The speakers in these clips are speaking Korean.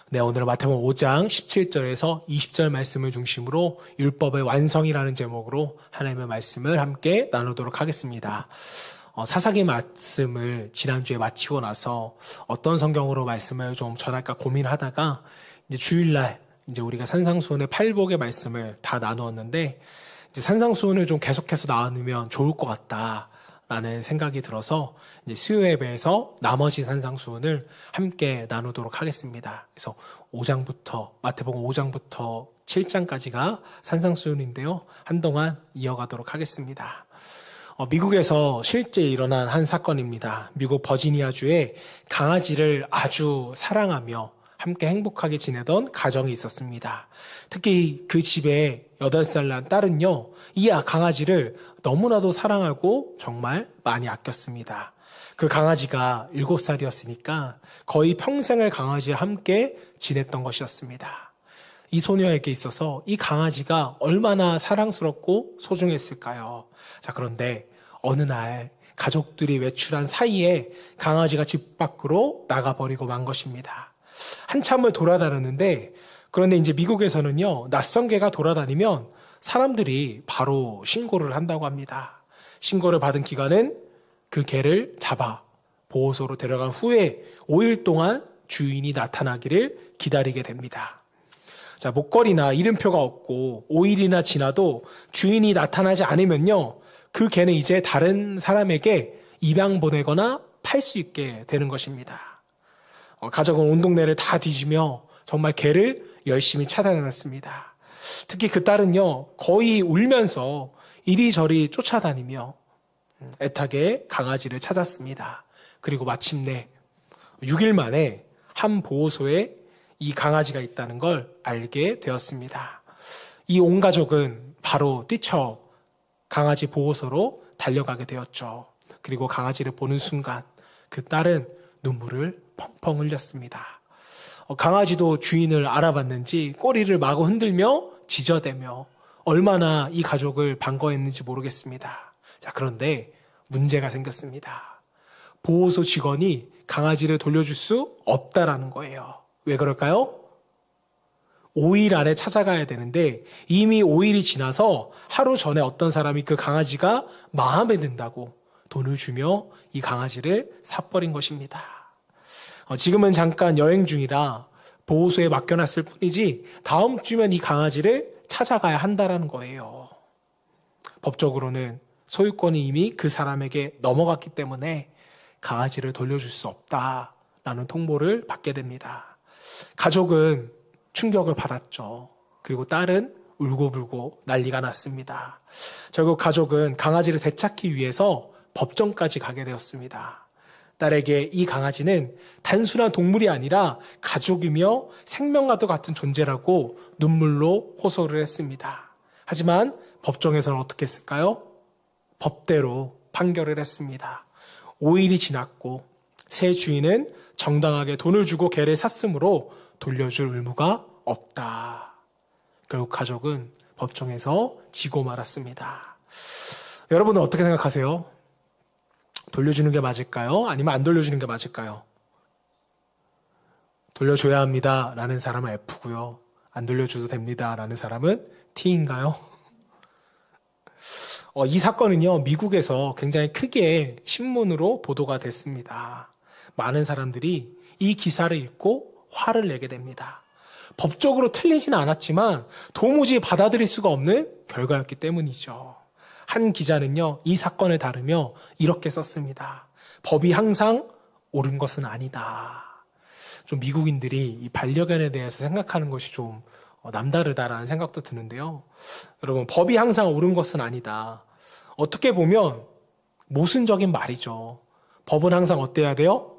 네, 오늘은 마태복음 5장 17절에서 20절 말씀을 중심으로 율법의 완성이라는 제목으로 하나님의 말씀을 함께 나누도록 하겠습니다. 사사기 말씀을 지난주에 마치고 나서 어떤 성경으로 말씀을 좀 전할까 고민하다가 이제 주일날 이제 우리가 산상수훈의 팔복의 말씀을 다 나누었는데 이제 산상수훈을 좀 계속해서 나누면 좋을 것 같다라는 생각이 들어서 이제 수요 예배에서 나머지 산상수훈을 함께 나누도록 하겠습니다. 그래서 5장부터 마태복음 5장부터 7장까지가 산상수훈인데요. 한동안 이어가도록 하겠습니다. 미국에서 실제 일어난 한 사건입니다. 미국 버지니아주에 강아지를 아주 사랑하며 함께 행복하게 지내던 가정이 있었습니다. 특히 그 집에 8살 난 딸은요, 이 강아지를 너무나도 사랑하고 정말 많이 아꼈습니다. 그 강아지가 7살이었으니까 거의 평생을 강아지와 함께 지냈던 것이었습니다. 이 소녀에게 있어서 이 강아지가 얼마나 사랑스럽고 소중했을까요? 자, 그런데 어느 날 가족들이 외출한 사이에 강아지가 집 밖으로 나가버리고 만 것입니다. 한참을 돌아다녔는데, 그런데 이제 미국에서는요, 낯선 개가 돌아다니면 사람들이 바로 신고를 한다고 합니다. 신고를 받은 기관은 그 개를 잡아 보호소로 데려간 후에 5일 동안 주인이 나타나기를 기다리게 됩니다. 자, 목걸이나 이름표가 없고 5일이나 지나도 주인이 나타나지 않으면요, 그 개는 이제 다른 사람에게 입양 보내거나 팔 수 있게 되는 것입니다. 가족은 온 동네를 다 뒤지며 정말 개를 열심히 찾아다녔습니다. 특히 그 딸은요, 거의 울면서 이리저리 쫓아다니며 애타게 강아지를 찾았습니다. 그리고 마침내 6일 만에 한 보호소에 이 강아지가 있다는 걸 알게 되었습니다. 이 온 가족은 바로 뛰쳐 강아지 보호소로 달려가게 되었죠. 그리고 강아지를 보는 순간 그 딸은 눈물을 펑펑 흘렸습니다. 강아지도 주인을 알아봤는지 꼬리를 마구 흔들며 지저대며 얼마나 이 가족을 반가워했는지 모르겠습니다. 자, 그런데 문제가 생겼습니다. 보호소 직원이 강아지를 돌려줄 수 없다라는 거예요. 왜 그럴까요? 5일 안에 찾아가야 되는데 이미 5일이 지나서 하루 전에 어떤 사람이 그 강아지가 마음에 든다고 돈을 주며 이 강아지를 사버린 것입니다. 지금은 잠깐 여행 중이라 보호소에 맡겨놨을 뿐이지 다음 주면 이 강아지를 찾아가야 한다라는 거예요. 법적으로는 소유권이 이미 그 사람에게 넘어갔기 때문에 강아지를 돌려줄 수 없다라는 통보를 받게 됩니다. 가족은 충격을 받았죠. 그리고 딸은 울고불고 난리가 났습니다. 결국 가족은 강아지를 되찾기 위해서 법정까지 가게 되었습니다. 딸에게 이 강아지는 단순한 동물이 아니라 가족이며 생명과도 같은 존재라고 눈물로 호소를 했습니다. 하지만 법정에서는 어떻게 했을까요? 법대로 판결을 했습니다. 5일이 지났고 새 주인은 정당하게 돈을 주고 개를 샀으므로 돌려줄 의무가 없다. 결국 가족은 법정에서 지고 말았습니다. 여러분은 어떻게 생각하세요? 돌려주는 게 맞을까요? 아니면 안 돌려주는 게 맞을까요? 돌려줘야 합니다 라는 사람은 F고요. 안 돌려줘도 됩니다 라는 사람은 T인가요? 이 사건은요, 미국에서 굉장히 크게 신문으로 보도가 됐습니다. 많은 사람들이 이 기사를 읽고 화를 내게 됩니다. 법적으로 틀리지는 않았지만 도무지 받아들일 수가 없는 결과였기 때문이죠. 한 기자는요, 이 사건을 다루며 이렇게 썼습니다. 법이 항상 옳은 것은 아니다. 좀 미국인들이 이 반려견에 대해서 생각하는 것이 좀 남다르다라는 생각도 드는데요. 여러분, 법이 항상 옳은 것은 아니다. 어떻게 보면 모순적인 말이죠. 법은 항상 어때야 돼요?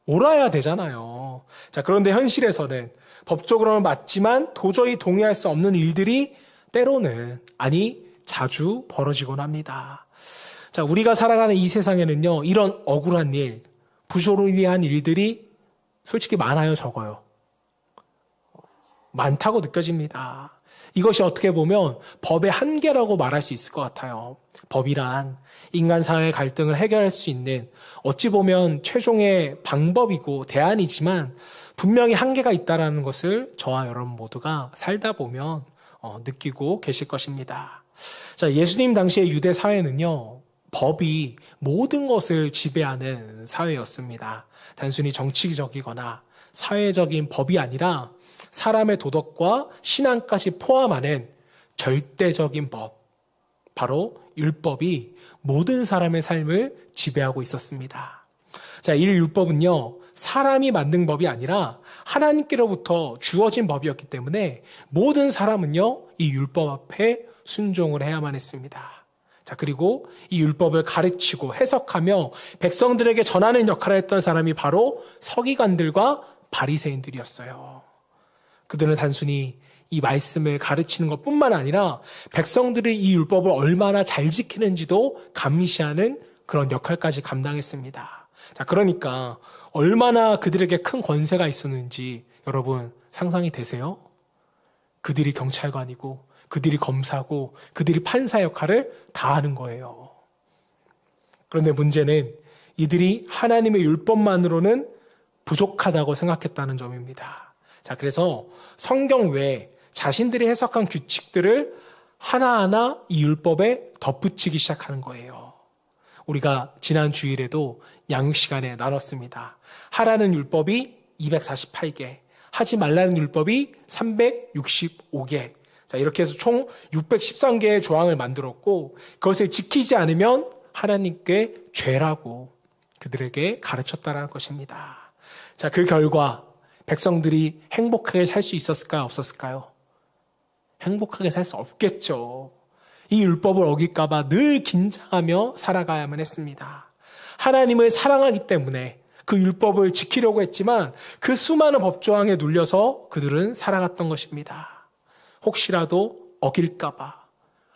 옳아야 되잖아요. 자, 그런데 현실에서는 법적으로는 맞지만 도저히 동의할 수 없는 일들이 때로는, 아니 자주 벌어지곤 합니다. 자, 우리가 살아가는 이 세상에는요, 이런 억울한 일, 부조리한 일들이 솔직히 많아요, 적어요? 많다고 느껴집니다. 이것이 어떻게 보면 법의 한계라고 말할 수 있을 것 같아요. 법이란 인간 사회의 갈등을 해결할 수 있는 어찌 보면 최종의 방법이고 대안이지만 분명히 한계가 있다는 것을 저와 여러분 모두가 살다 보면 느끼고 계실 것입니다. 자, 예수님 당시의 유대 사회는요, 법이 모든 것을 지배하는 사회였습니다. 단순히 정치적이거나 사회적인 법이 아니라 사람의 도덕과 신앙까지 포함하는 절대적인 법, 바로 율법이 모든 사람의 삶을 지배하고 있었습니다. 자, 이 율법은요, 사람이 만든 법이 아니라 하나님께로부터 주어진 법이었기 때문에 모든 사람은요, 이 율법 앞에 순종을 해야만 했습니다. 자, 그리고 이 율법을 가르치고 해석하며 백성들에게 전하는 역할을 했던 사람이 바로 서기관들과 바리새인들이었어요. 그들은 단순히 이 말씀을 가르치는 것뿐만 아니라 백성들이 이 율법을 얼마나 잘 지키는지도 감시하는 그런 역할까지 감당했습니다. 자, 그러니까 얼마나 그들에게 큰 권세가 있었는지 여러분 상상이 되세요? 그들이 경찰관이고 그들이 검사고 그들이 판사 역할을 다 하는 거예요. 그런데 문제는 이들이 하나님의 율법만으로는 부족하다고 생각했다는 점입니다. 자, 그래서 성경 외에 자신들이 해석한 규칙들을 하나하나 이 율법에 덧붙이기 시작하는 거예요. 우리가 지난 주일에도 양육 시간에 나눴습니다. 하라는 율법이 248개, 하지 말라는 율법이 365개. 자, 이렇게 해서 총 613개의 조항을 만들었고 그것을 지키지 않으면 하나님께 죄라고 그들에게 가르쳤다는 것입니다. 자, 그 결과 백성들이 행복하게 살 수 있었을까요? 없었을까요? 행복하게 살 수 없겠죠. 이 율법을 어길까봐 늘 긴장하며 살아가야만 했습니다. 하나님을 사랑하기 때문에 그 율법을 지키려고 했지만 그 수많은 법조항에 눌려서 그들은 살아갔던 것입니다. 혹시라도 어길까봐,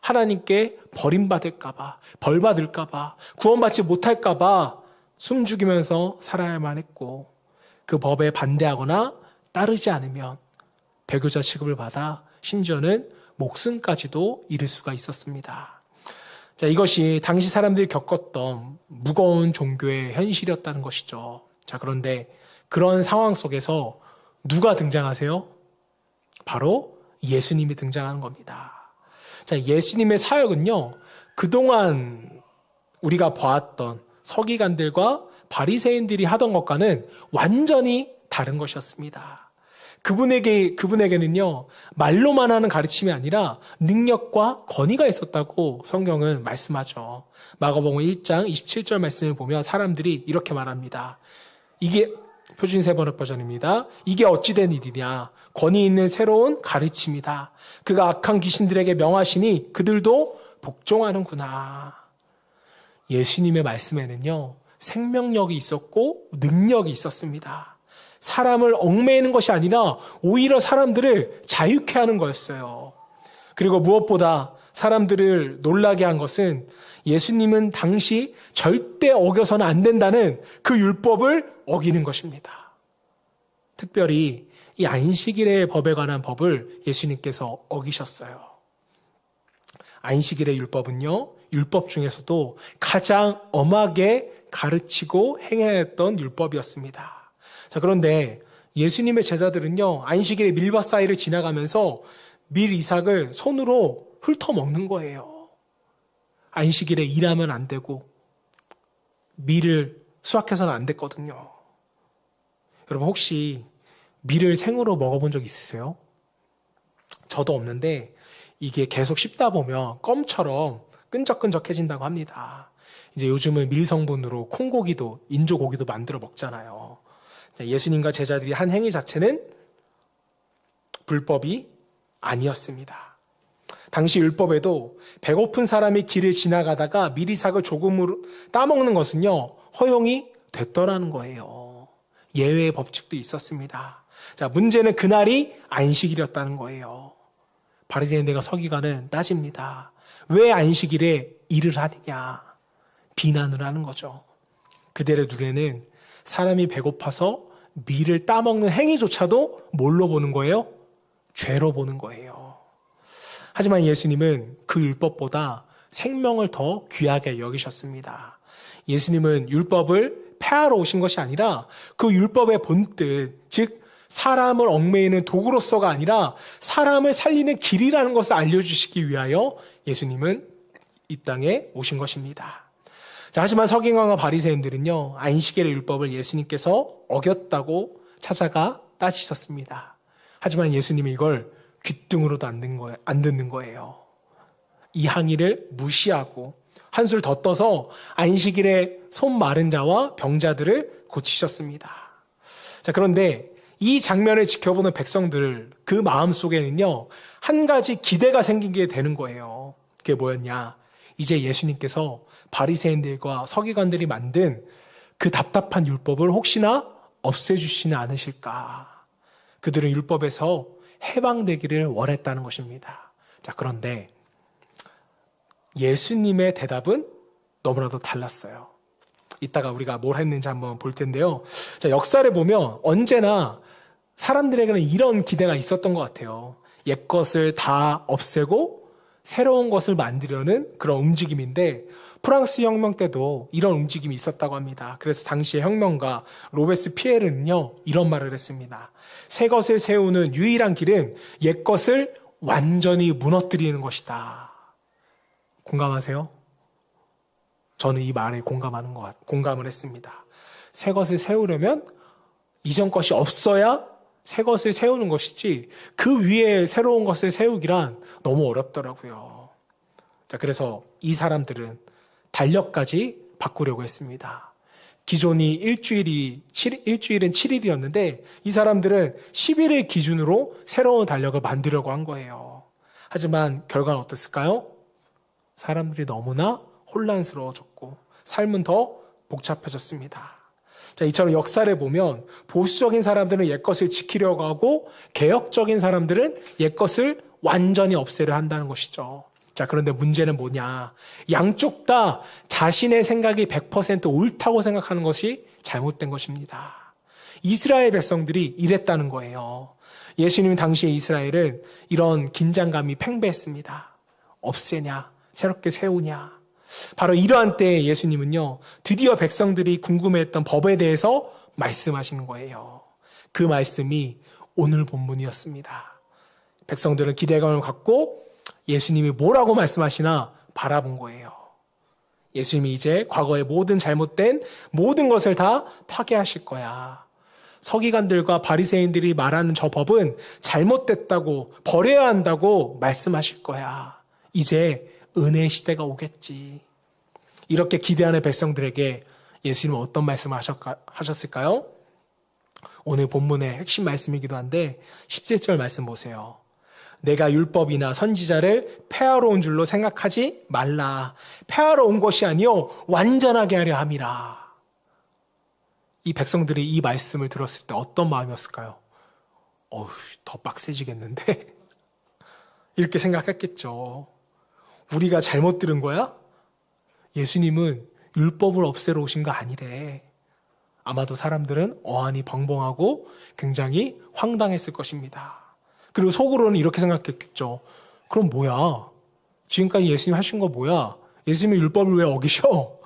하나님께 버림받을까봐, 벌받을까봐, 구원받지 못할까봐 숨죽이면서 살아야만 했고 그 법에 반대하거나 따르지 않으면 배교자 취급을 받아 심지어는 목숨까지도 잃을 수가 있었습니다. 자, 이것이 당시 사람들이 겪었던 무거운 종교의 현실이었다는 것이죠. 자, 그런데 그런 상황 속에서 누가 등장하세요? 바로 예수님이 등장하는 겁니다. 자, 예수님의 사역은요, 그동안 우리가 보았던 서기관들과 바리새인들이 하던 것과는 완전히 다른 것이었습니다. 그분에게는요, 말로만 하는 가르침이 아니라 능력과 권위가 있었다고 성경은 말씀하죠. 마가복음 1장 27절 말씀을 보면 사람들이 이렇게 말합니다. 이게 표준 세번역 버전입니다. 이게 어찌된 일이냐? 권위 있는 새로운 가르침이다. 그가 악한 귀신들에게 명하시니 그들도 복종하는구나. 예수님의 말씀에는요, 생명력이 있었고 능력이 있었습니다. 사람을 얽매이는 것이 아니라 오히려 사람들을 자유케 하는 거였어요. 그리고 무엇보다 사람들을 놀라게 한 것은 예수님은 당시 절대 어겨서는 안 된다는 그 율법을 어기는 것입니다. 특별히 이 안식일의 법에 관한 법을 예수님께서 어기셨어요. 안식일의 율법은요, 율법 중에서도 가장 엄하게 가르치고 행해야 했던 율법이었습니다. 자, 그런데 예수님의 제자들은요, 안식일에 밀밭 사이를 지나가면서 밀 이삭을 손으로 훑어먹는 거예요. 안식일에 일하면 안 되고 밀을 수확해서는 안 됐거든요. 여러분 혹시 밀을 생으로 먹어본 적 있으세요? 저도 없는데 이게 계속 씹다 보면 껌처럼 끈적끈적해진다고 합니다. 이제 요즘은 밀 성분으로 콩고기도 인조고기도 만들어 먹잖아요. 예수님과 제자들이 한 행위 자체는 불법이 아니었습니다. 당시 율법에도 배고픈 사람이 길을 지나가다가 밀이삭을 조금으로 따먹는 것은요, 허용이 됐더라는 거예요. 예외의 법칙도 있었습니다. 자, 문제는 그날이 안식일이었다는 거예요. 바리새인들과 서기관은 따집니다. 왜 안식일에 일을 하느냐? 비난을 하는 거죠. 그들의 눈에는 사람이 배고파서 밀을 따먹는 행위조차도 뭘로 보는 거예요? 죄로 보는 거예요. 하지만 예수님은 그 율법보다 생명을 더 귀하게 여기셨습니다. 예수님은 율법을 폐하러 오신 것이 아니라 그 율법의 본뜻, 즉 사람을 얽매이는 도구로서가 아니라 사람을 살리는 길이라는 것을 알려주시기 위하여 예수님은 이 땅에 오신 것입니다. 자, 하지만 서기관과 바리새인들은요, 안식일의 율법을 예수님께서 어겼다고 찾아가 따지셨습니다. 하지만 예수님이 이걸 귓등으로도 안 듣는 거예요. 이 항의를 무시하고 한술 더 떠서 안식일에 손 마른 자와 병자들을 고치셨습니다. 자, 그런데 이 장면을 지켜보는 백성들, 그 마음 속에는요, 한 가지 기대가 생기게 되는 거예요. 그게 뭐였냐? 이제 예수님께서 바리새인들과 서기관들이 만든 그 답답한 율법을 혹시나 없애주시는 않으실까? 그들은 율법에서 해방되기를 원했다는 것입니다. 자, 그런데 예수님의 대답은 너무나도 달랐어요. 이따가 우리가 뭘 했는지 한번 볼 텐데요. 자, 역사를 보면 언제나 사람들에게는 이런 기대가 있었던 것 같아요. 옛것을 다 없애고 새로운 것을 만들려는 그런 움직임인데, 프랑스 혁명 때도 이런 움직임이 있었다고 합니다. 그래서 당시의 혁명가 로베스피에르는요, 이런 말을 했습니다. 새 것을 세우는 유일한 길은 옛것을 완전히 무너뜨리는 것이다. 공감하세요? 저는 이 말에 공감을 했습니다. 새 것을 세우려면 이전 것이 없어야 새 것을 세우는 것이지, 그 위에 새로운 것을 세우기란 너무 어렵더라고요. 자, 그래서 이 사람들은 달력까지 바꾸려고 했습니다. 기존이 일주일은 7일이었는데 이 사람들은 10일을 기준으로 새로운 달력을 만들려고 한 거예요. 하지만 결과는 어땠을까요? 사람들이 너무나 혼란스러워졌고 삶은 더 복잡해졌습니다. 자, 이처럼 역사를 보면 보수적인 사람들은 옛것을 지키려고 하고 개혁적인 사람들은 옛것을 완전히 없애려 한다는 것이죠. 자, 그런데 문제는 뭐냐? 양쪽 다 자신의 생각이 100% 옳다고 생각하는 것이 잘못된 것입니다. 이스라엘 백성들이 이랬다는 거예요. 예수님 당시의 이스라엘은 이런 긴장감이 팽배했습니다. 없애냐? 새롭게 세우냐? 바로 이러한 때에 예수님은요, 드디어 백성들이 궁금해했던 법에 대해서 말씀하시는 거예요. 그 말씀이 오늘 본문이었습니다. 백성들은 기대감을 갖고 예수님이 뭐라고 말씀하시나 바라본 거예요. 예수님이 이제 과거의 모든 잘못된 모든 것을 다 파괴하실 거야. 서기관들과 바리새인들이 말하는 저 법은 잘못됐다고, 버려야 한다고 말씀하실 거야. 이제 은혜의 시대가 오겠지. 이렇게 기대하는 백성들에게 예수님은 어떤 말씀을 하셨을까요? 오늘 본문의 핵심 말씀이기도 한데 17절 말씀 보세요. 내가 율법이나 선지자를 폐하러 온 줄로 생각하지 말라. 폐하러 온 것이 아니요 완전하게 하려 함이라. 이 백성들이 이 말씀을 들었을 때 어떤 마음이었을까요? 더 빡세지겠는데? 이렇게 생각했겠죠. 우리가 잘못 들은 거야? 예수님은 율법을 없애러 오신 거 아니래. 아마도 사람들은 어안이 벙벙하고 굉장히 황당했을 것입니다. 그리고 속으로는 이렇게 생각했겠죠. 그럼 뭐야? 지금까지 예수님 하신 거 뭐야? 예수님의 율법을 왜 어기셔?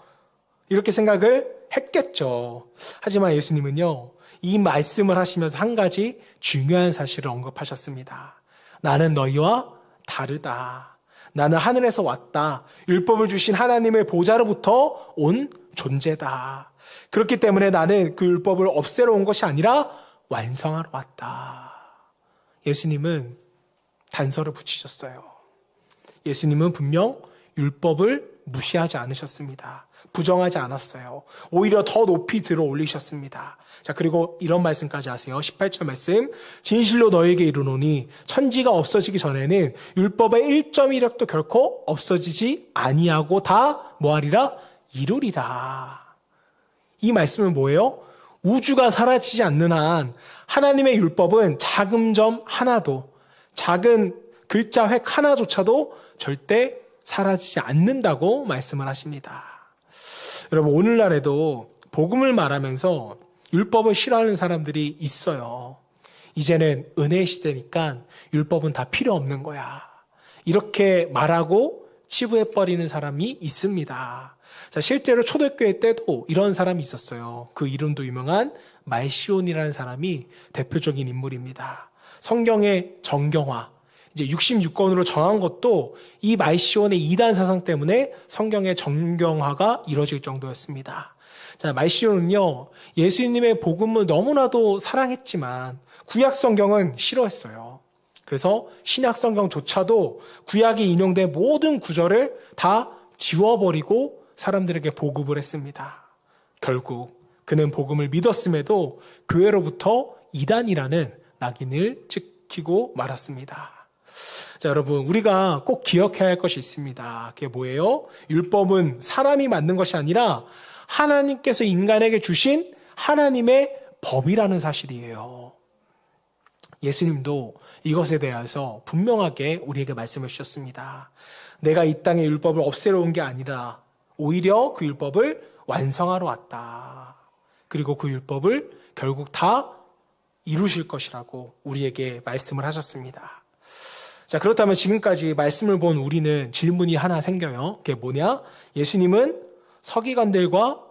이렇게 생각을 했겠죠. 하지만 예수님은요, 이 말씀을 하시면서 한 가지 중요한 사실을 언급하셨습니다. 나는 너희와 다르다. 나는 하늘에서 왔다. 율법을 주신 하나님의 보좌로부터 온 존재다. 그렇기 때문에 나는 그 율법을 없애러 온 것이 아니라 완성하러 왔다. 예수님은 단서를 붙이셨어요. 예수님은 분명 율법을 무시하지 않으셨습니다. 부정하지 않았어요. 오히려 더 높이 들어 올리셨습니다. 자, 그리고 이런 말씀까지 하세요. 18절 말씀. 진실로 너에게 이르노니 천지가 없어지기 전에는 율법의 1.1획도 결코 없어지지 아니하고 다 뭐하리라? 이루리라. 이 말씀은 뭐예요? 우주가 사라지지 않는 한 하나님의 율법은 작은 점 하나도, 작은 글자 획 하나조차도 절대 사라지지 않는다고 말씀을 하십니다. 여러분, 오늘날에도 복음을 말하면서 율법을 싫어하는 사람들이 있어요. 이제는 은혜 시대니까 율법은 다 필요 없는 거야. 이렇게 말하고 치부해버리는 사람이 있습니다. 자, 실제로 초대교회 때도 이런 사람이 있었어요. 그 이름도 유명한 말시온이라는 사람이 대표적인 인물입니다. 성경의 정경화, 이제 66권으로 정한 것도 이 말시온의 이단 사상 때문에 성경의 정경화가 이뤄질 정도였습니다. 자, 말시온은요, 예수님의 복음을 너무나도 사랑했지만 구약 성경은 싫어했어요. 그래서 신약 성경조차도 구약에 인용된 모든 구절을 다 지워버리고 사람들에게 보급을 했습니다. 결국 그는 복음을 믿었음에도 교회로부터 이단이라는 낙인을 찍히고 말았습니다. 자, 여러분, 우리가 꼭 기억해야 할 것이 있습니다. 그게 뭐예요? 율법은 사람이 만든 것이 아니라 하나님께서 인간에게 주신 하나님의 법이라는 사실이에요. 예수님도 이것에 대해서 분명하게 우리에게 말씀해 주셨습니다. 내가 이 땅의 율법을 없애러 온 게 아니라 오히려 그 율법을 완성하러 왔다. 그리고 그 율법을 결국 다 이루실 것이라고 우리에게 말씀을 하셨습니다. 자, 그렇다면 지금까지 말씀을 본 우리는 질문이 하나 생겨요. 그게 뭐냐? 예수님은 서기관들과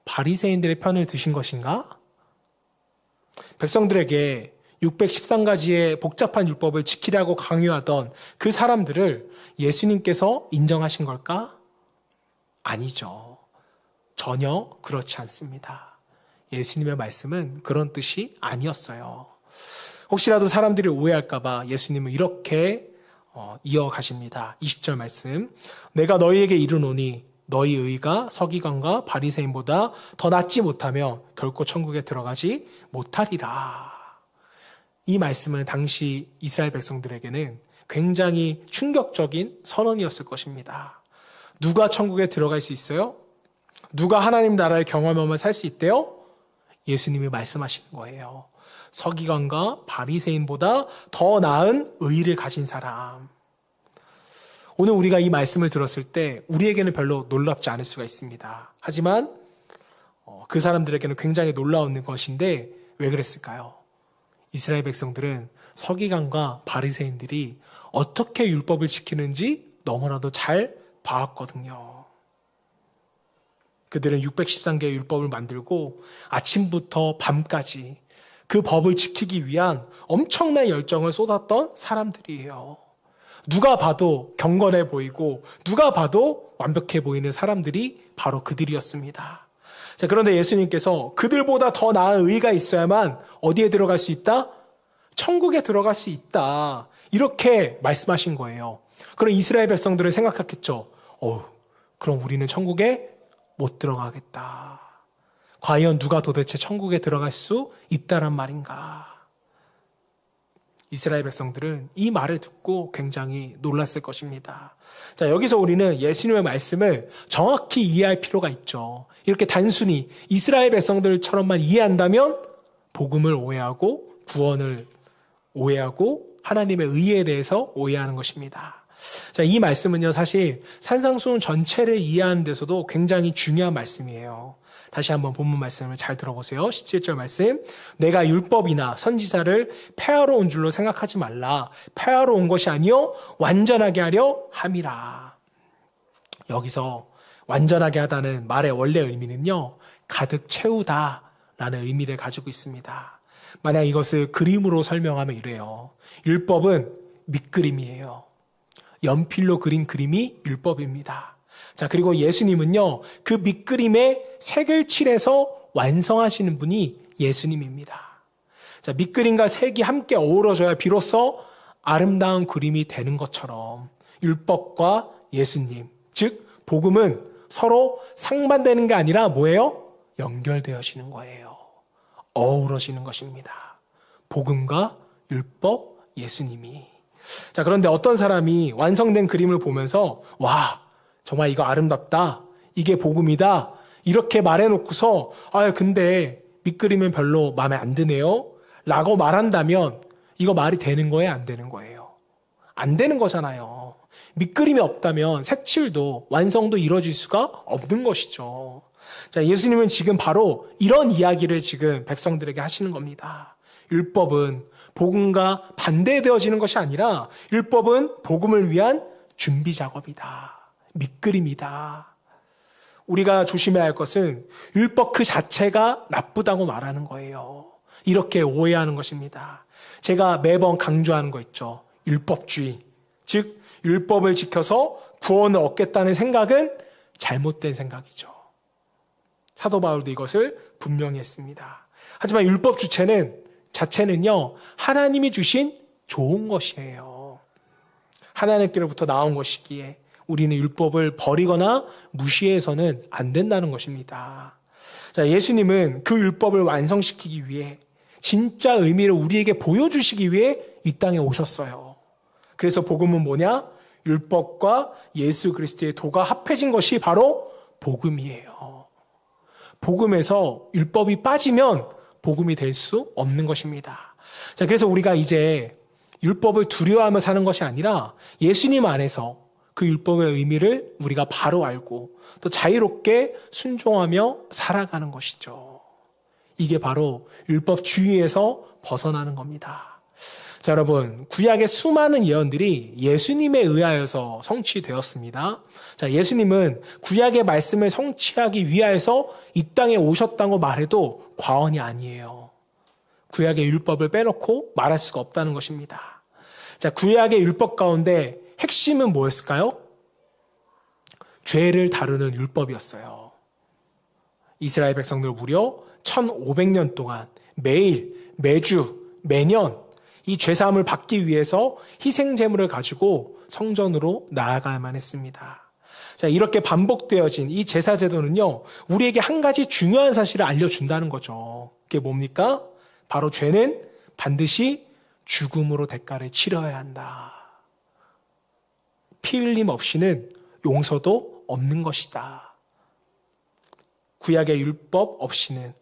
바리새인들의 편을 드신 것인가? 백성들에게 613가지의 복잡한 율법을 지키라고 강요하던 그 사람들을 예수님께서 인정하신 걸까? 아니죠. 전혀 그렇지 않습니다. 예수님의 말씀은 그런 뜻이 아니었어요. 혹시라도 사람들이 오해할까봐 예수님은 이렇게 이어가십니다. 20절 말씀. 내가 너희에게 이르노니 너희 의가 서기관과 바리새인보다 더 낫지 못하며 결코 천국에 들어가지 못하리라. 이 말씀은 당시 이스라엘 백성들에게는 굉장히 충격적인 선언이었을 것입니다. 누가 천국에 들어갈 수 있어요? 누가 하나님 나라의 경험하며 살 수 있대요? 예수님이 말씀하시는 거예요. 서기관과 바리새인보다 더 나은 의의를 가진 사람. 오늘 우리가 이 말씀을 들었을 때 우리에게는 별로 놀랍지 않을 수가 있습니다. 하지만 그 사람들에게는 굉장히 놀라운 것인데 왜 그랬을까요? 이스라엘 백성들은 서기관과 바리새인들이 어떻게 율법을 지키는지 너무나도 잘 봐왔거든요. 그들은 613개의 율법을 만들고 아침부터 밤까지 그 법을 지키기 위한 엄청난 열정을 쏟았던 사람들이에요. 누가 봐도 경건해 보이고 누가 봐도 완벽해 보이는 사람들이 바로 그들이었습니다. 자, 그런데 예수님께서 그들보다 더 나은 의가 있어야만 어디에 들어갈 수 있다? 천국에 들어갈 수 있다. 이렇게 말씀하신 거예요. 그럼 이스라엘 백성들은 생각했겠죠. 그럼 우리는 천국에 못 들어가겠다. 과연 누가 도대체 천국에 들어갈 수 있다란 말인가? 이스라엘 백성들은 이 말을 듣고 굉장히 놀랐을 것입니다. 자, 여기서 우리는 예수님의 말씀을 정확히 이해할 필요가 있죠. 이렇게 단순히 이스라엘 백성들처럼만 이해한다면 복음을 오해하고 구원을 오해하고 하나님의 의에 대해서 오해하는 것입니다. 자, 이 말씀은요, 사실 산상수훈 전체를 이해하는 데서도 굉장히 중요한 말씀이에요. 다시 한번 본문 말씀을 잘 들어보세요. 17절 말씀. 내가 율법이나 선지자를 폐하러 온 줄로 생각하지 말라. 폐하러 온 것이 아니요 완전하게 하려 함이라. 여기서 완전하게 하다는 말의 원래 의미는요, 가득 채우다라는 의미를 가지고 있습니다. 만약 이것을 그림으로 설명하면 이래요. 율법은 밑그림이에요. 연필로 그린 그림이 율법입니다. 자, 그리고 예수님은요, 그 밑그림에 색을 칠해서 완성하시는 분이 예수님입니다. 자, 밑그림과 색이 함께 어우러져야 비로소 아름다운 그림이 되는 것처럼 율법과 예수님, 즉 복음은 서로 상반되는 게 아니라 뭐예요? 연결되어지는 거예요. 어우러지는 것입니다. 복음과 율법, 예수님이. 자, 그런데 어떤 사람이 완성된 그림을 보면서 와, 정말 이거 아름답다. 이게 복음이다. 이렇게 말해놓고서 근데 밑그림은 별로 마음에 안 드네요. 라고 말한다면 이거 말이 되는 거예요? 안 되는 거예요? 안 되는 거잖아요. 밑그림이 없다면 색칠도 완성도 이루어질 수가 없는 것이죠. 자, 예수님은 지금 바로 이런 이야기를 지금 백성들에게 하시는 겁니다. 율법은 복음과 반대되어지는 것이 아니라 율법은 복음을 위한 준비 작업이다. 밑그림이다. 우리가 조심해야 할 것은 율법 그 자체가 나쁘다고 말하는 거예요. 이렇게 오해하는 것입니다. 제가 매번 강조하는 거 있죠. 율법주의. 즉, 율법을 지켜서 구원을 얻겠다는 생각은 잘못된 생각이죠. 사도 바울도 이것을 분명히 했습니다. 하지만 율법 자체는요, 하나님이 주신 좋은 것이에요. 하나님께로부터 나온 것이기에 우리는 율법을 버리거나 무시해서는 안 된다는 것입니다. 자, 예수님은 그 율법을 완성시키기 위해 진짜 의미를 우리에게 보여주시기 위해 이 땅에 오셨어요. 그래서 복음은 뭐냐? 율법과 예수 그리스도의 도가 합해진 것이 바로 복음이에요. 복음에서 율법이 빠지면 복음이 될 수 없는 것입니다. 자, 그래서 우리가 이제 율법을 두려워하며 사는 것이 아니라 예수님 안에서 그 율법의 의미를 우리가 바로 알고 또 자유롭게 순종하며 살아가는 것이죠. 이게 바로 율법주의에서 벗어나는 겁니다. 자, 여러분, 구약의 수많은 예언들이 예수님에 의하여서 성취되었습니다. 자, 예수님은 구약의 말씀을 성취하기 위하여서 이 땅에 오셨다고 말해도 과언이 아니에요. 구약의 율법을 빼놓고 말할 수가 없다는 것입니다. 자, 구약의 율법 가운데 핵심은 뭐였을까요? 죄를 다루는 율법이었어요. 이스라엘 백성들 무려 1500년 동안 매일, 매주, 매년 이 죄사함을 받기 위해서 희생제물을 가지고 성전으로 나아가야만 했습니다. 자, 이렇게 반복되어진 이 제사제도는요, 우리에게 한 가지 중요한 사실을 알려준다는 거죠. 그게 뭡니까? 바로 죄는 반드시 죽음으로 대가를 치러야 한다. 피 흘림 없이는 용서도 없는 것이다. 구약의 율법 없이는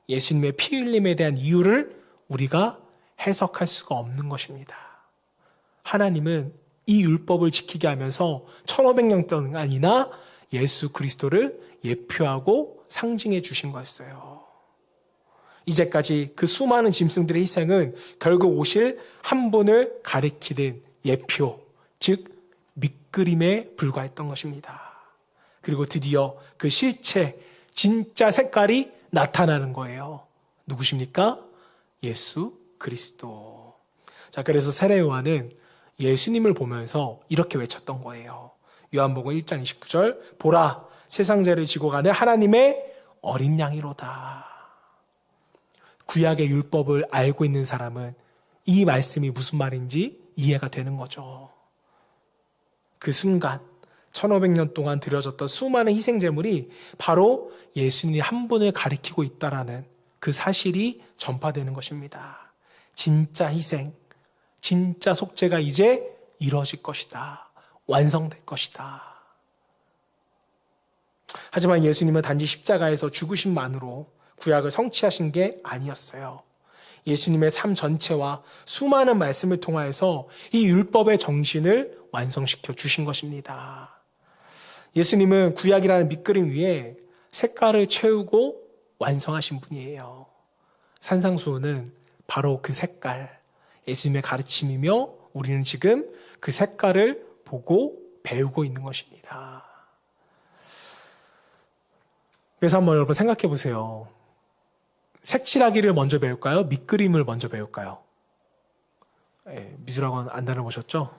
예수님의 피 흘림에 대한 이유를 우리가 해석할 수가 없는 것입니다. 하나님은 이 율법을 지키게 하면서 1500년 동안이나 예수 그리스도를 예표하고 상징해 주신 거였어요. 이제까지 그 수많은 짐승들의 희생은 결국 오실 한 분을 가리키는 예표, 즉 밑그림에 불과했던 것입니다. 그리고 드디어 그 실체, 진짜 색깔이 나타나는 거예요. 누구십니까? 예수 그리스도. 자, 그래서 세례 요한은 예수님을 보면서 이렇게 외쳤던 거예요. 요한복음 1장 29절, 보라, 세상 죄를 지고 가는 하나님의 어린 양이로다. 구약의 율법을 알고 있는 사람은 이 말씀이 무슨 말인지 이해가 되는 거죠. 그 순간 1500년 동안 드려졌던 수많은 희생제물이 바로 예수님이 한 분을 가리키고 있다라는 그 사실이 전파되는 것입니다. 진짜 희생, 진짜 속죄가 이제 이루어질 것이다. 완성될 것이다. 하지만 예수님은 단지 십자가에서 죽으심만으로 구약을 성취하신 게 아니었어요. 예수님의 삶 전체와 수많은 말씀을 통하여서 이 율법의 정신을 완성시켜 주신 것입니다. 예수님은 구약이라는 밑그림 위에 색깔을 채우고 완성하신 분이에요. 산상수훈은 바로 그 색깔, 예수님의 가르침이며 우리는 지금 그 색깔을 보고 배우고 있는 것입니다. 그래서 한번 여러분 생각해 보세요. 색칠하기를 먼저 배울까요? 밑그림을 먼저 배울까요? 미술학원 안 다녀보셨죠?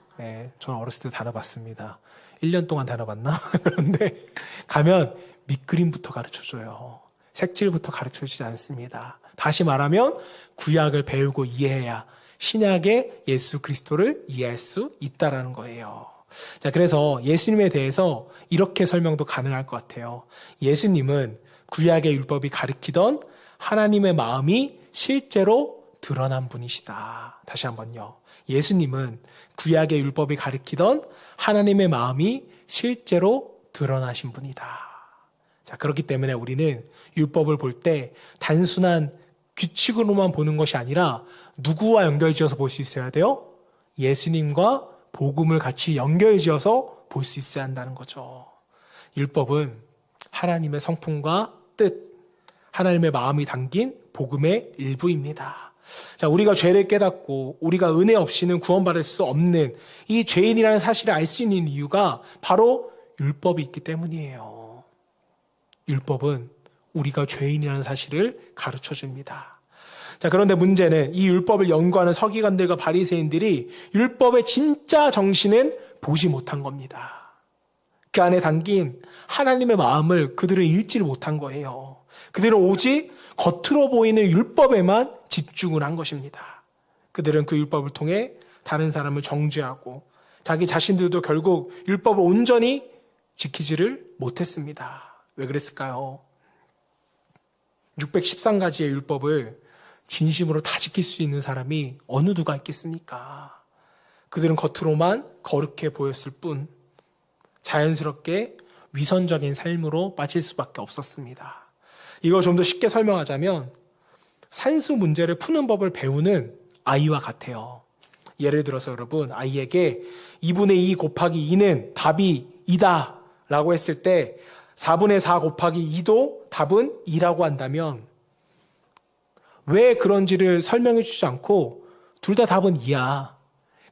저는 어렸을 때 다녀봤습니다. 1년 동안 다녀봤나? 그런데 가면 밑그림부터 가르쳐줘요. 색칠부터 가르쳐주지 않습니다. 다시 말하면 구약을 배우고 이해해야 신약의 예수 그리스도를 이해할 수 있다라는 거예요. 자, 그래서 예수님에 대해서 이렇게 설명도 가능할 것 같아요. 예수님은 구약의 율법이 가리키던 하나님의 마음이 실제로 드러난 분이시다. 다시 한번요. 예수님은 구약의 율법이 가리키던 하나님의 마음이 실제로 드러나신 분이다. 자, 그렇기 때문에 우리는 율법을 볼 때 단순한 규칙으로만 보는 것이 아니라 누구와 연결지어서 볼 수 있어야 돼요? 예수님과 복음을 같이 연결지어서 볼 수 있어야 한다는 거죠. 율법은 하나님의 성품과 뜻, 하나님의 마음이 담긴 복음의 일부입니다. 자, 우리가 죄를 깨닫고 우리가 은혜 없이는 구원받을 수 없는 이 죄인이라는 사실을 알 수 있는 이유가 바로 율법이 있기 때문이에요. 율법은 우리가 죄인이라는 사실을 가르쳐 줍니다. 자, 그런데 문제는 이 율법을 연구하는 서기관들과 바리새인들이 율법의 진짜 정신은 보지 못한 겁니다. 그 안에 담긴 하나님의 마음을 그들은 읽지를 못한 거예요. 그들은 오직 겉으로 보이는 율법에만 집중을 한 것입니다. 그들은 그 율법을 통해 다른 사람을 정죄하고 자기 자신들도 결국 율법을 온전히 지키지를 못했습니다. 왜 그랬을까요? 613가지의 율법을 진심으로 다 지킬 수 있는 사람이 어느 누가 있겠습니까? 그들은 겉으로만 거룩해 보였을 뿐 자연스럽게 위선적인 삶으로 빠질 수밖에 없었습니다. 이걸 좀 더 쉽게 설명하자면 산수 문제를 푸는 법을 배우는 아이와 같아요. 예를 들어서 여러분, 아이에게 2분의 2 곱하기 2는 답이 2다 라고 했을 때 4분의 4 곱하기 2도 답은 2라고 한다면 왜 그런지를 설명해 주지 않고 둘 다 답은 2야.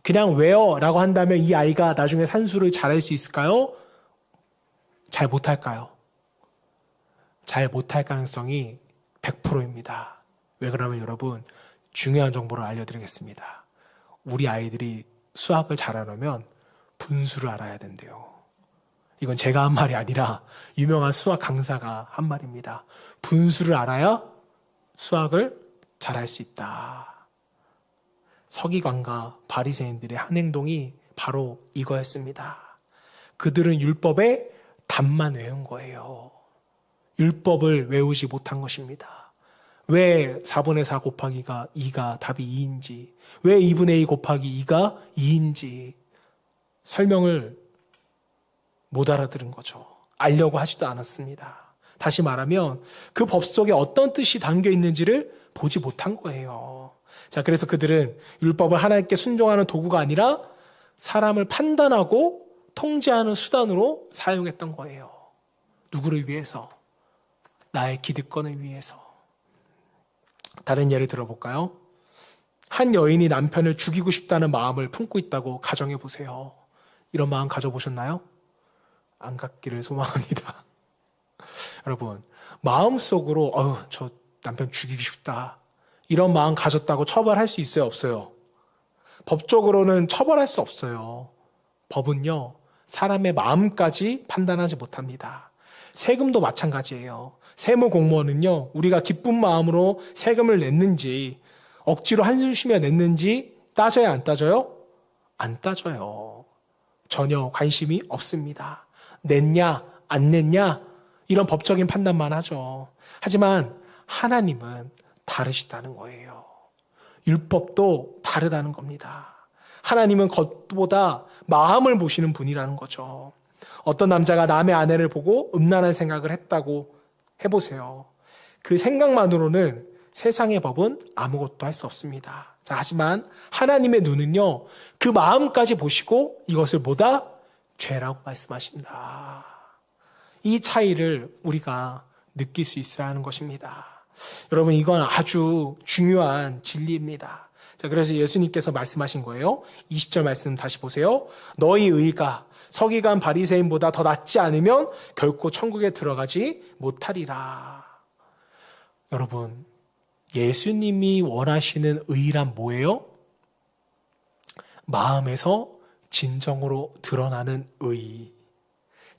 그냥 외워 라고 한다면 이 아이가 나중에 산수를 잘할 수 있을까요? 잘 못할까요? 잘 못할 가능성이 100%입니다. 왜 그러면 여러분, 중요한 정보를 알려드리겠습니다. 우리 아이들이 수학을 잘하려면 분수를 알아야 된대요. 이건 제가 한 말이 아니라 유명한 수학 강사가 한 말입니다. 분수를 알아야 수학을 잘할 수 있다. 서기관과 바리새인들의 한 행동이 바로 이거였습니다. 그들은 율법의 답만 외운 거예요. 율법을 외우지 못한 것입니다. 왜 4분의 4 곱하기가 2가 답이 2인지, 왜 2분의 2 곱하기 2가 2인지 설명을 못 알아들은 거죠. 알려고 하지도 않았습니다. 다시 말하면 그 법 속에 어떤 뜻이 담겨 있는지를 보지 못한 거예요. 자, 그래서 그들은 율법을 하나님께 순종하는 도구가 아니라 사람을 판단하고 통제하는 수단으로 사용했던 거예요. 누구를 위해서? 나의 기득권을 위해서. 다른 예를 들어볼까요? 한 여인이 남편을 죽이고 싶다는 마음을 품고 있다고 가정해 보세요. 이런 마음 가져보셨나요? 안 갖기를 소망합니다. 여러분, 마음속으로 저 남편 죽이고 싶다, 이런 마음 가졌다고 처벌할 수 있어요, 없어요? 법적으로는 처벌할 수 없어요. 법은요, 사람의 마음까지 판단하지 못합니다. 세금도 마찬가지예요. 세무 공무원은요, 우리가 기쁜 마음으로 세금을 냈는지 억지로 한숨 쉬며 냈는지 따져야 안 따져요? 안 따져요. 전혀 관심이 없습니다. 냈냐 안 냈냐 이런 법적인 판단만 하죠. 하지만 하나님은 다르시다는 거예요. 율법도 다르다는 겁니다. 하나님은 겉보다 마음을 보시는 분이라는 거죠. 어떤 남자가 남의 아내를 보고 음란한 생각을 했다고 해보세요. 그 생각만으로는 세상의 법은 아무것도 할 수 없습니다. 자, 하지만 하나님의 눈은요, 그 마음까지 보시고 이것을 뭐다? 죄라고 말씀하신다. 이 차이를 우리가 느낄 수 있어야 하는 것입니다. 여러분, 이건 아주 중요한 진리입니다. 자, 그래서 예수님께서 말씀하신 거예요. 20절 말씀 다시 보세요. 너희 의가 서기관 바리새인보다 더 낫지 않으면 결코 천국에 들어가지 못하리라. 여러분, 예수님이 원하시는 의란 뭐예요? 마음에서 진정으로 드러나는 의,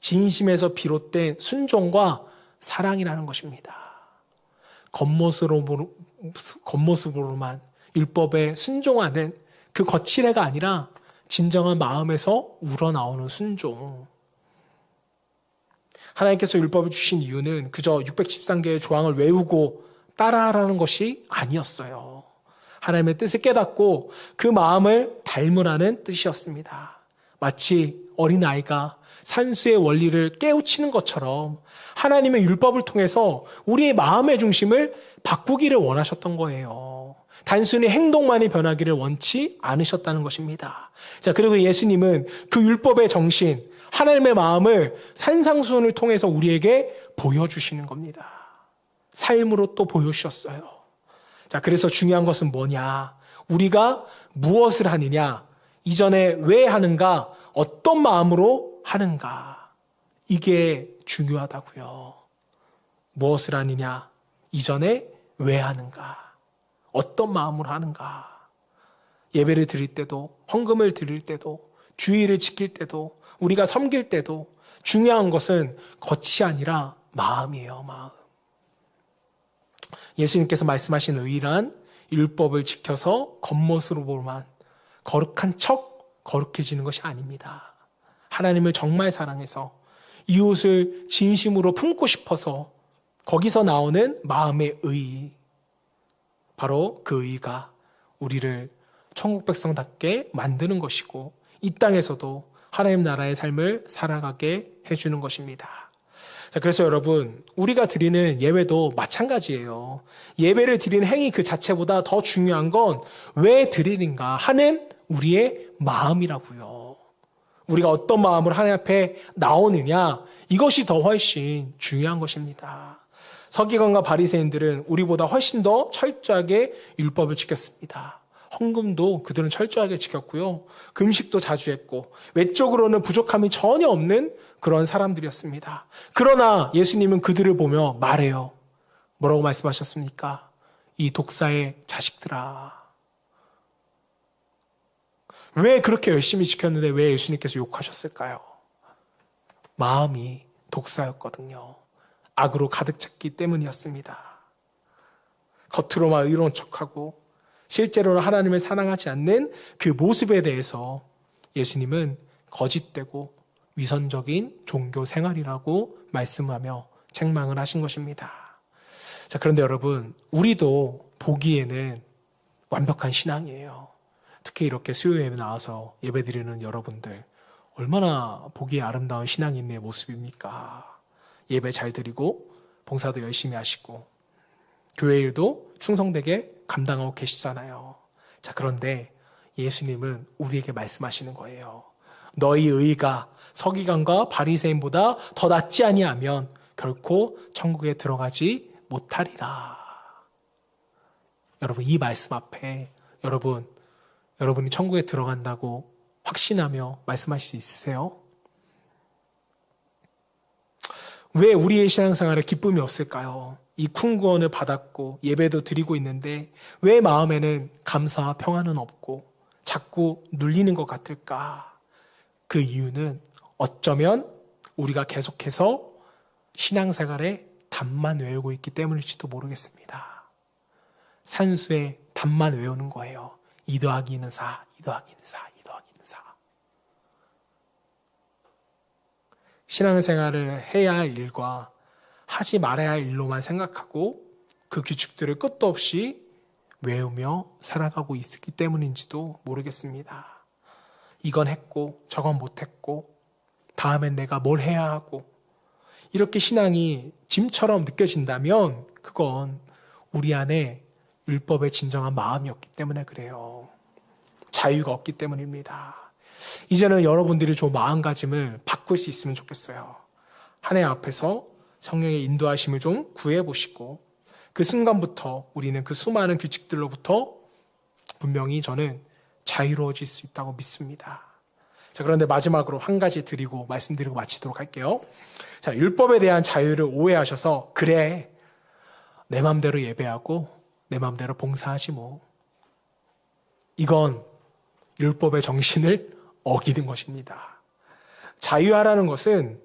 진심에서 비롯된 순종과 사랑이라는 것입니다. 겉모습으로만 율법에 순종하는 그 거칠애가 아니라 진정한 마음에서 우러나오는 순종. 하나님께서 율법을 주신 이유는 그저 613개의 조항을 외우고 따라하라는 것이 아니었어요. 하나님의 뜻을 깨닫고 그 마음을 닮으라는 뜻이었습니다. 마치 어린아이가 산수의 원리를 깨우치는 것처럼 하나님의 율법을 통해서 우리의 마음의 중심을 바꾸기를 원하셨던 거예요. 단순히 행동만이 변하기를 원치 않으셨다는 것입니다. 자, 그리고 예수님은 그 율법의 정신, 하나님의 마음을 산상수훈을 통해서 우리에게 보여주시는 겁니다. 삶으로 또 보여주셨어요. 자, 그래서 중요한 것은 뭐냐? 우리가 무엇을 하느냐? 이전에 왜 하는가? 어떤 마음으로 하는가? 이게 중요하다고요. 무엇을 하느냐? 이전에 왜 하는가? 어떤 마음으로 하는가? 예배를 드릴 때도, 헌금을 드릴 때도, 주의를 지킬 때도, 우리가 섬길 때도 중요한 것은 겉이 아니라 마음이에요, 마음. 예수님께서 말씀하신 의란 율법을 지켜서 겉멋으로만 거룩한 척 거룩해지는 것이 아닙니다. 하나님을 정말 사랑해서 이웃을 진심으로 품고 싶어서 거기서 나오는 마음의 의, 바로 그 의가 우리를 천국 백성답게 만드는 것이고 이 땅에서도 하나님 나라의 삶을 살아가게 해주는 것입니다. 자, 그래서 여러분, 우리가 드리는 예배도 마찬가지예요. 예배를 드리는 행위 그 자체보다 더 중요한 건 왜 드리는가 하는 우리의 마음이라고요. 우리가 어떤 마음으로 하나님 앞에 나오느냐, 이것이 더 훨씬 중요한 것입니다. 서기관과 바리새인들은 우리보다 훨씬 더 철저하게 율법을 지켰습니다. 헌금도 그들은 철저하게 지켰고요. 금식도 자주 했고 외적으로는 부족함이 전혀 없는 그런 사람들이었습니다. 그러나 예수님은 그들을 보며 말해요. 뭐라고 말씀하셨습니까? 이 독사의 자식들아. 왜 그렇게 열심히 지켰는데 왜 예수님께서 욕하셨을까요? 마음이 독사였거든요. 악으로 가득 찼기 때문이었습니다. 겉으로만 의로운 척하고 실제로는 하나님을 사랑하지 않는 그 모습에 대해서 예수님은 거짓되고 위선적인 종교 생활이라고 말씀하며 책망을 하신 것입니다. 자, 그런데 여러분, 우리도 보기에는 완벽한 신앙이에요. 특히 이렇게 수요예배 나와서 예배드리는 여러분들, 얼마나 보기에 아름다운 신앙인의 모습입니까? 예배 잘 드리고 봉사도 열심히 하시고 교회 일도 충성되게 감당하고 계시잖아요. 자, 그런데 예수님은 우리에게 말씀하시는 거예요. 너희 의가 서기관과 바리새인보다 더 낫지 아니하면 결코 천국에 들어가지 못하리라. 여러분, 이 말씀 앞에 여러분이 천국에 들어간다고 확신하며 말씀하실 수 있으세요? 왜 우리의 신앙생활에 기쁨이 없을까요? 이 큰 구원을 받았고 예배도 드리고 있는데 왜 마음에는 감사와 평안은 없고 자꾸 눌리는 것 같을까? 그 이유는 어쩌면 우리가 계속해서 신앙생활에 답만 외우고 있기 때문일지도 모르겠습니다. 산수의 답만 외우는 거예요. 2 더하기 2는 4, 2 더하기 2는 4, 2 더하기 2는 4. 신앙생활을 해야 할 일과 하지 말아야 할 일로만 생각하고 그 규칙들을 끝도 없이 외우며 살아가고 있기 때문인지도 모르겠습니다. 이건 했고 저건 못했고 다음엔 내가 뭘 해야 하고 이렇게 신앙이 짐처럼 느껴진다면 그건 우리 안에 율법의 진정한 마음이었기 때문에 그래요. 자유가 없기 때문입니다. 이제는 여러분들이 좀 마음가짐을 바꿀 수 있으면 좋겠어요. 하나님 앞에서 성령의 인도하심을 좀 구해보시고 그 순간부터 우리는 그 수많은 규칙들로부터 분명히 저는 자유로워질 수 있다고 믿습니다. 자, 그런데 마지막으로 한 가지 말씀드리고 마치도록 할게요. 자, 율법에 대한 자유를 오해하셔서 그래, 내 맘대로 예배하고 내 맘대로 봉사하지 뭐. 이건 율법의 정신을 어기는 것입니다. 자유하라는 것은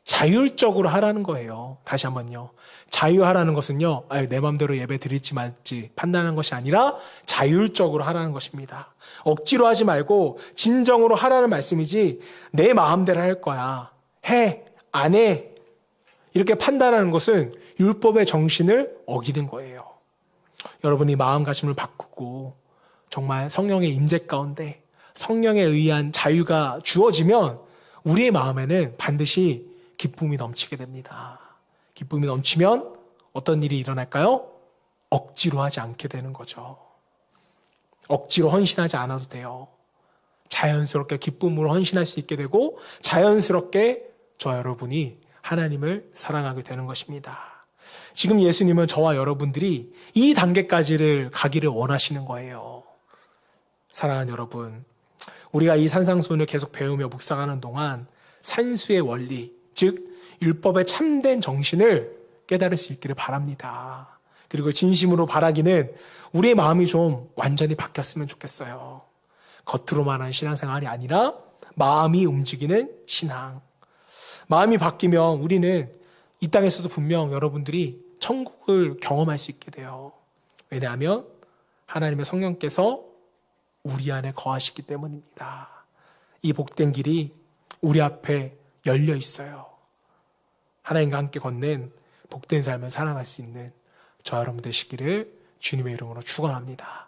자율적으로 하라는 거예요. 다시 한번요. 자유하라는 것은요, 내 맘대로 예배 드릴지 말지 판단하는 것이 아니라 자율적으로 하라는 것입니다. 억지로 하지 말고 진정으로 하라는 말씀이지 내 마음대로 할 거야. 해, 안 해. 이렇게 판단하는 것은 율법의 정신을 어기는 거예요. 여러분이 마음가짐을 바꾸고 정말 성령의 임재 가운데 성령에 의한 자유가 주어지면 우리의 마음에는 반드시 기쁨이 넘치게 됩니다. 기쁨이 넘치면 어떤 일이 일어날까요? 억지로 하지 않게 되는 거죠. 억지로 헌신하지 않아도 돼요. 자연스럽게 기쁨으로 헌신할 수 있게 되고 자연스럽게 저와 여러분이 하나님을 사랑하게 되는 것입니다. 지금 예수님은 저와 여러분들이 이 단계까지를 가기를 원하시는 거예요. 사랑하는 여러분, 우리가 이 산상수훈을 계속 배우며 묵상하는 동안 산수의 원리, 즉 율법의 참된 정신을 깨달을 수 있기를 바랍니다. 그리고 진심으로 바라기는 우리의 마음이 좀 완전히 바뀌었으면 좋겠어요. 겉으로만 한 신앙생활이 아니라 마음이 움직이는 신앙. 마음이 바뀌면 우리는 이 땅에서도 분명 여러분들이 천국을 경험할 수 있게 돼요. 왜냐하면 하나님의 성령께서 우리 안에 거하시기 때문입니다. 이 복된 길이 우리 앞에 열려 있어요. 하나님과 함께 걷는 복된 삶을 살아갈 수 있는 저와 여러분 되시기를 주님의 이름으로 축원합니다.